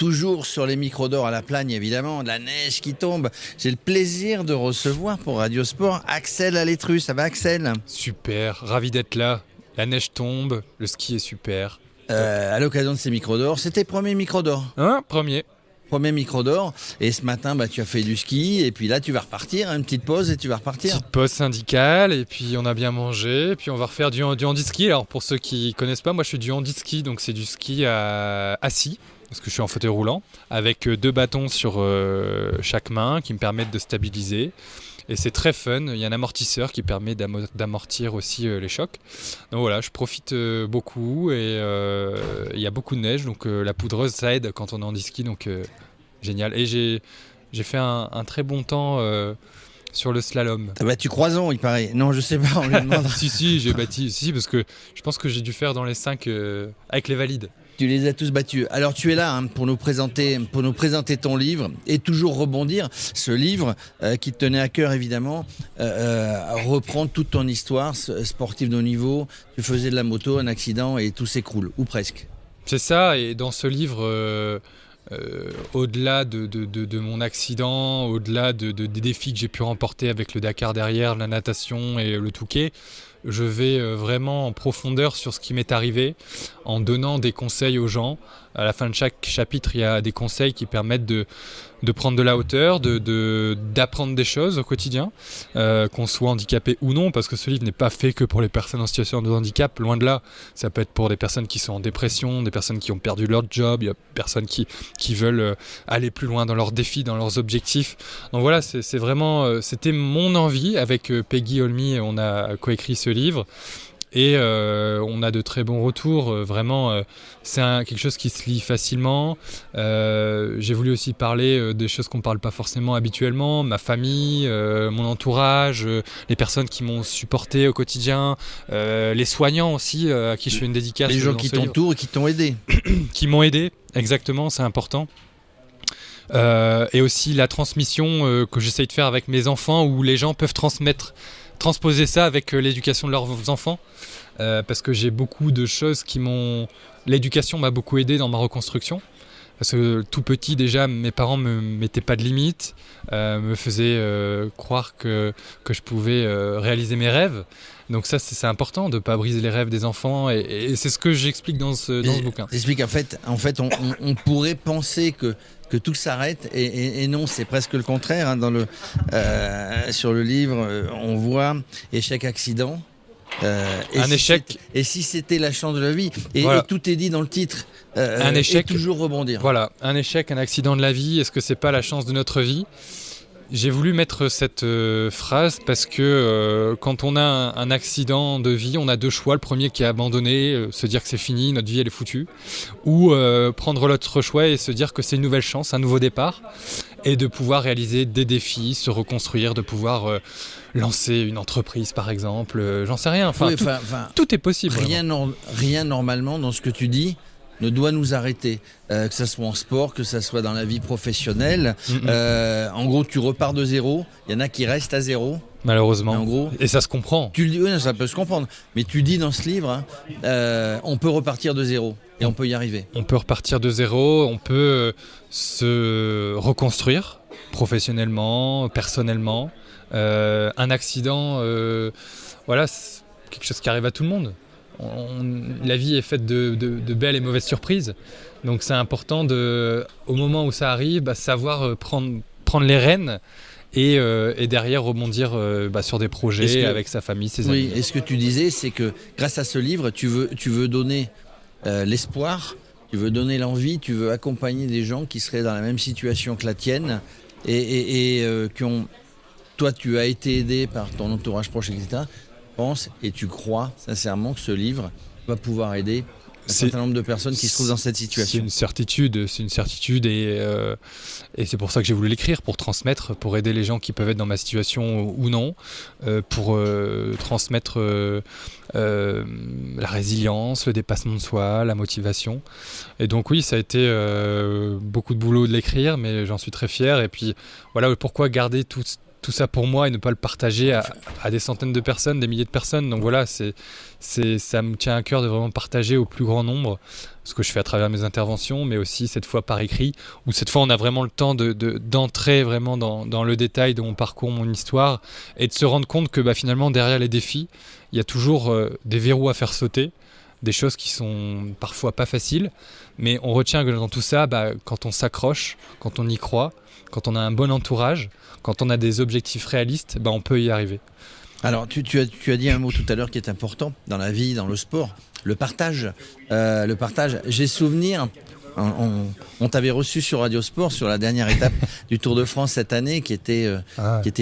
toujours sur les micros d'or à la Plagne, évidemment, de la neige qui tombe. J'ai le plaisir de recevoir pour Radio Sport Axel Alétru. Ça va, Axel? Super, ravi d'être là. La neige tombe, le ski est super. À l'occasion de ces micros d'or, c'était premier micro d'or. Premier micro d'or. Et ce matin, tu as fait du ski. Et puis là, tu vas repartir. Une petite pause et tu vas repartir. Petite pause syndicale. Et puis on a bien mangé. Et puis on va refaire du handi-ski. Alors pour ceux qui connaissent pas, moi je fais du handi-ski. Donc c'est du ski assis. Parce que je suis en fauteuil roulant. Avec 2 bâtons sur chaque main qui me permettent de stabiliser. Et c'est très fun, il y a un amortisseur qui permet d'amortir aussi les chocs. Donc voilà, je profite beaucoup et il y a beaucoup de neige, donc la poudreuse ça aide quand on est en ski, donc génial. Et j'ai fait un très bon temps sur le slalom. T'as battu Croison, il paraît. Non, je sais pas, on lui demande. Si, j'ai battu, parce que je pense que j'ai dû faire dans les 5 avec les valides. Tu les as tous battus. Alors tu es là pour nous présenter ton livre et toujours rebondir. Ce livre qui te tenait à cœur évidemment, reprend toute ton histoire sportive de haut niveau. Tu faisais de la moto, un accident et tout s'écroule, ou presque. C'est ça, et dans ce livre, au-delà de mon accident, au-delà des défis que j'ai pu remporter avec le Dakar derrière, la natation et le Touquet, je vais vraiment en profondeur sur ce qui m'est arrivé en donnant des conseils aux gens. À la fin de chaque chapitre, il y a des conseils qui permettent de prendre de la hauteur, d'apprendre des choses au quotidien, qu'on soit handicapé ou non, parce que ce livre n'est pas fait que pour les personnes en situation de handicap, loin de là. Ça peut être pour des personnes qui sont en dépression, des personnes qui ont perdu leur job, il y a des personnes qui veulent aller plus loin dans leurs défis, dans leurs objectifs. Donc voilà, c'est vraiment, c'était mon envie. Avec Peggy Olmy, on a coécrit ce livre. Et on a de très bons retours, vraiment c'est quelque chose qui se lit facilement. J'ai voulu aussi parler des choses qu'on ne parle pas forcément habituellement, ma famille, mon entourage, les personnes qui m'ont supporté au quotidien, les soignants aussi, à qui je fais une dédicace. Les gens qui t'entourent et qui t'ont aidé. Qui m'ont aidé, exactement, c'est important. Et aussi la transmission que j'essaye de faire avec mes enfants, où les gens peuvent transposer ça avec l'éducation de leurs enfants, parce que j'ai beaucoup de choses l'éducation m'a beaucoup aidé dans ma reconstruction, parce que tout petit déjà mes parents me mettaient pas de limites, me faisaient croire que je pouvais réaliser mes rêves. Donc ça c'est important de pas briser les rêves des enfants, et c'est ce que j'explique dans ce bouquin. J'explique en fait on pourrait penser que tout s'arrête et non, c'est presque le contraire. Sur le livre, on voit échec, accident. Échec. Et si c'était la chance de la vie, voilà. Et tout est dit dans le titre. Un échec. Et toujours rebondir. Voilà, un échec, un accident de la vie. Est-ce que c'est pas la chance de notre vie ? J'ai voulu mettre cette phrase parce que quand on a un accident de vie, on a 2 choix. Le premier qui est abandonner, se dire que c'est fini, notre vie elle est foutue. Ou prendre l'autre choix et se dire que c'est une nouvelle chance, un nouveau départ. Et de pouvoir réaliser des défis, se reconstruire, de pouvoir lancer une entreprise par exemple. J'en sais rien, tout est possible. Rien normalement dans ce que tu dis ne doit nous arrêter, que ça soit en sport, que ça soit dans la vie professionnelle. En gros, tu repars de zéro. Il y en a qui restent à zéro. Malheureusement. En gros, et ça se comprend. Tu le dis, oui, ça peut se comprendre. Mais tu dis dans ce livre, on peut repartir de zéro et on peut y arriver. On peut repartir de zéro, on peut se reconstruire professionnellement, personnellement. Un accident, voilà, c'est quelque chose qui arrive à tout le monde. La vie est faite de belles et mauvaises surprises, donc c'est important au moment où ça arrive, savoir prendre les rênes et derrière rebondir sur des projets avec sa famille, ses amis. Oui, et ce que tu disais, c'est que grâce à ce livre, tu veux donner l'espoir, tu veux donner l'envie, tu veux accompagner des gens qui seraient dans la même situation que la tienne et qui ont... Toi, tu as été aidé par ton entourage proche, etc. Pense et tu crois sincèrement que ce livre va pouvoir aider un certain nombre de personnes qui se trouvent dans cette situation. C'est une certitude et c'est pour ça que j'ai voulu l'écrire, pour transmettre, pour aider les gens qui peuvent être dans ma situation ou non, pour transmettre la résilience, le dépassement de soi, la motivation. Et donc oui, ça a été beaucoup de boulot de l'écrire, mais j'en suis très fier. Et puis voilà pourquoi garder tout ça pour moi et ne pas le partager à des centaines de personnes, des milliers de personnes. Donc voilà, ça me tient à cœur de vraiment partager au plus grand nombre ce que je fais à travers mes interventions, mais aussi cette fois par écrit, où cette fois on a vraiment le temps d'entrer vraiment dans le détail de mon parcours, mon histoire, et de se rendre compte que finalement derrière les défis, il y a toujours des verrous à faire sauter, des choses qui sont parfois pas faciles, mais on retient que dans tout ça, quand on s'accroche, quand on y croit, quand on a un bon entourage, quand on a des objectifs réalistes, on peut y arriver. Alors, tu as dit un mot tout à l'heure qui est important dans la vie, dans le sport, le partage. J'ai souvenir, on t'avait reçu sur Radio Sport sur la dernière étape du Tour de France cette année, qui était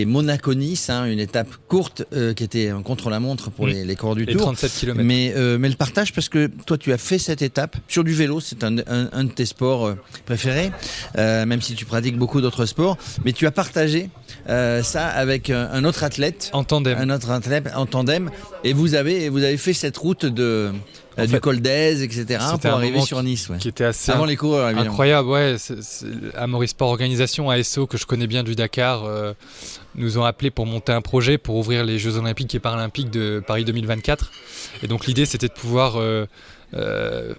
Monaco-Nice, une étape courte qui était un contre-la-montre pour les coureurs du Tour. 37 km. Mais le partage, parce que toi, tu as fait cette étape sur du vélo, c'est un de tes sports préférés, même si tu pratiques beaucoup d'autres sports, mais tu as partagé ça avec un autre athlète. En tandem. Un autre athlète en tandem. Et vous avez fait cette route du col d'Aise, etc. pour arriver sur Nice. Qui était assez avant les coureurs, évidemment. Incroyable, ouais. Amaury Sport Organisation, ASO, que je connais bien du Dakar, nous ont appelés pour monter un projet pour ouvrir les Jeux Olympiques et Paralympiques de Paris 2024. Et donc l'idée, c'était de pouvoir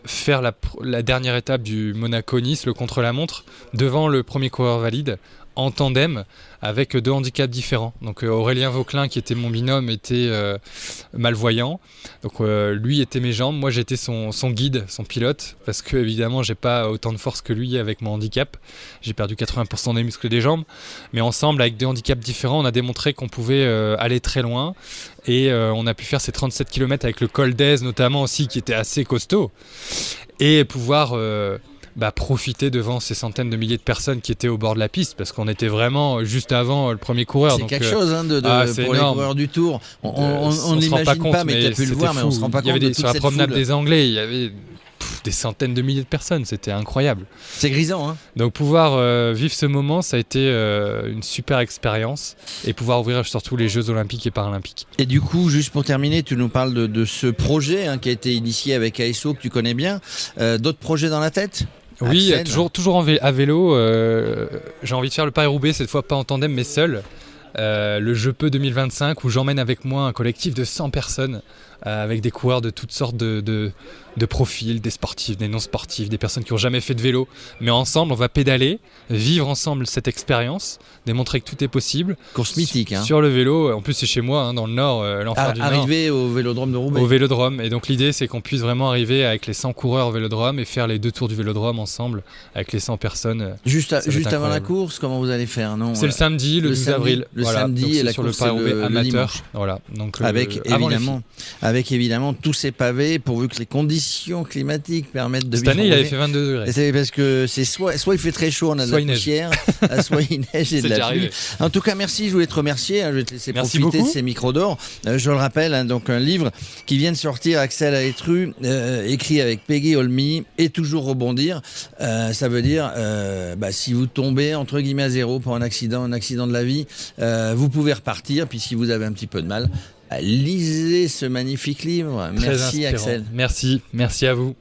faire la dernière étape du Monaco-Nice, le contre-la-montre, devant le premier coureur valide, en tandem, avec 2 handicaps différents. Donc Aurélien Vauquelin, qui était mon binôme, était malvoyant. Donc lui était mes jambes, moi j'étais son guide, son pilote, parce que évidemment j'ai pas autant de force que lui avec mon handicap. J'ai perdu 80% des muscles des jambes. Mais ensemble, avec 2 handicaps différents, on a démontré qu'on pouvait aller très loin. Et on a pu faire ces 37 km avec le col d'Aise notamment aussi, qui était assez costaud. Et pouvoir profiter devant ces centaines de milliers de personnes qui étaient au bord de la piste, parce qu'on était vraiment juste avant le premier coureur. C'est quelque chose pour énorme. les coureurs du Tour. On ne l'imagine pas, mais tu as pu le voir, mais on ne se rend pas compte de toute cette foule. Sur la promenade des Anglais, il y avait des centaines de milliers de personnes, c'était incroyable. C'est grisant, Donc pouvoir vivre ce moment, ça a été une super expérience, et pouvoir ouvrir surtout les Jeux Olympiques et Paralympiques. Et du coup, juste pour terminer, tu nous parles de ce projet qui a été initié avec ASO, que tu connais bien. D'autres projets dans la tête ? Oui, toujours à vélo. J'ai envie de faire le Paris-Roubaix, cette fois pas en tandem mais seul. Le Je Peux 2025, où j'emmène avec moi un collectif de 100 personnes, avec des coureurs de toutes sortes de profils, des sportifs, des non-sportifs, des personnes qui n'ont jamais fait de vélo. Mais ensemble, on va pédaler, vivre ensemble cette expérience, démontrer que tout est possible. Course mythique. Sur le vélo, en plus c'est chez moi, dans le Nord, l'enfer du Nord. Arriver au Vélodrome de Roubaix. Au Vélodrome. Et donc l'idée, c'est qu'on puisse vraiment arriver avec les 100 coureurs au Vélodrome et faire les 2 tours du Vélodrome ensemble, avec les 100 personnes. Juste avant la course, comment vous allez faire, non ? C'est le samedi, le 12 avril. Le samedi, et la sur course le Paris-Roubaix amateur. Voilà. Donc avec évidemment tous ces pavés, pourvu que les conditions climatiques permettent de Cette année, il avait fait 22 degrés. C'est parce que c'est soit il fait très chaud, on a de la poussière, soit il neige et de la pluie. En tout cas, merci, je voulais te remercier, je vais te laisser profiter de ces micros d'or. Je le rappelle, donc un livre qui vient de sortir, Axel Aletru, écrit avec Peggy Olmy, et toujours rebondir. Ça veut dire, si vous tombez entre guillemets à zéro pour un accident de la vie, vous pouvez repartir, puis si vous avez un petit peu de mal, lisez ce magnifique livre. Merci Axel. Merci à vous.